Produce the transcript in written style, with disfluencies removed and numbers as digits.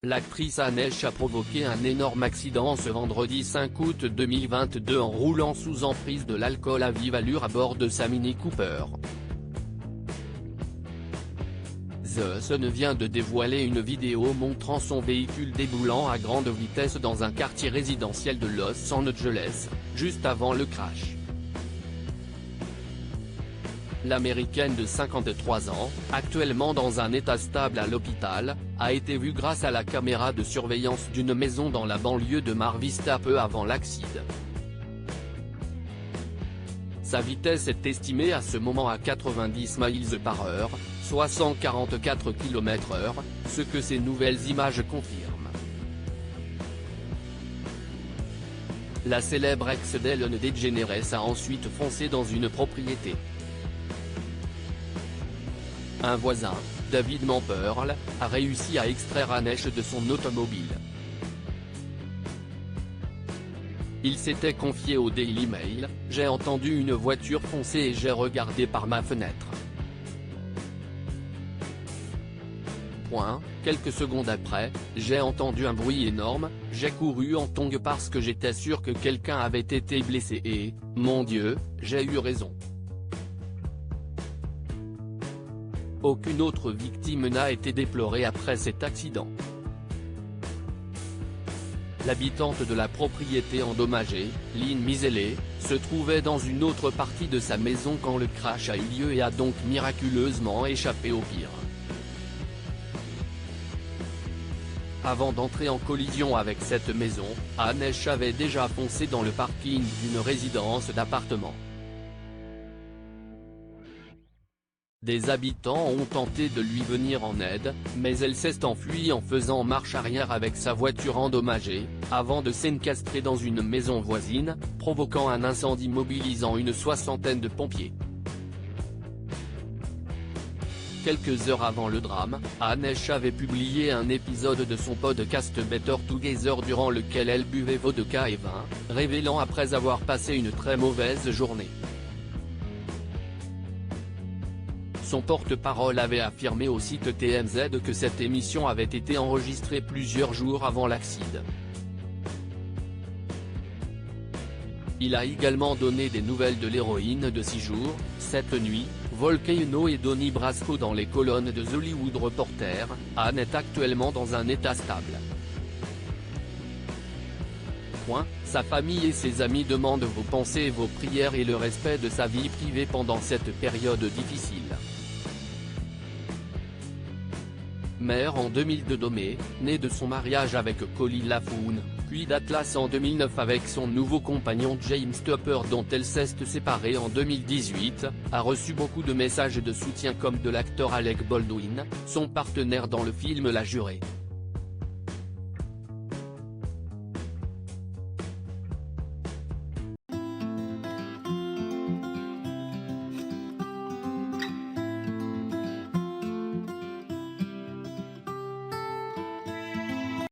L'actrice Anesh a provoqué un énorme accident ce vendredi 5 août 2022 en roulant sous emprise de l'alcool à vive allure à bord de sa Mini Cooper. The Sun vient de dévoiler une vidéo montrant son véhicule déboulant à grande vitesse dans un quartier résidentiel de Los Angeles, juste avant le crash. L'américaine de 53 ans, actuellement dans un état stable à l'hôpital, a été vue grâce à la caméra de surveillance d'une maison dans la banlieue de Mar Vista peu avant l'accident. Sa vitesse est estimée à ce moment à 90 miles par heure, soit 144 km/h, ce que ces nouvelles images confirment. La célèbre ex d'Ellen DeGeneres a ensuite foncé dans une propriété. Un voisin, David Mamperle, a réussi à extraire Anesh de son automobile. Il s'était confié au Daily Mail, « J'ai entendu une voiture foncer et j'ai regardé par ma fenêtre. Quelques secondes après, j'ai entendu un bruit énorme, j'ai couru en tongs parce que j'étais sûr que quelqu'un avait été blessé et, mon Dieu, j'ai eu raison. » Aucune autre victime n'a été déplorée après cet accident. L'habitante de la propriété endommagée, Lynn Misele, se trouvait dans une autre partie de sa maison quand le crash a eu lieu et a donc miraculeusement échappé au pire. Avant d'entrer en collision avec cette maison, Anesh avait déjà foncé dans le parking d'une résidence d'appartements. Des habitants ont tenté de lui venir en aide, mais elle s'est enfuie en faisant marche arrière avec sa voiture endommagée, avant de s'encastrer dans une maison voisine, provoquant un incendie mobilisant une soixantaine de pompiers. Quelques heures avant le drame, Anesh avait publié un épisode de son podcast Better Together durant lequel elle buvait vodka et vin, révélant après avoir passé une très mauvaise journée. Son porte-parole avait affirmé au site TMZ que cette émission avait été enregistrée plusieurs jours avant l'accident. Il a également donné des nouvelles de l'héroïne de 6 jours, 7 nuits, Volcano et Donnie Brasco dans les colonnes de The Hollywood Reporter. Anne est actuellement dans un état stable. Sa famille et ses amis demandent vos pensées et vos prières et le respect de sa vie privée pendant cette période difficile. Mère en 2002 Domé, née de son mariage avec Collie Laffoon, puis d'Atlas en 2009 avec son nouveau compagnon James Tupper dont elle s'est séparée en 2018, a reçu beaucoup de messages de soutien comme de l'acteur Alec Baldwin, son partenaire dans le film La Jurée.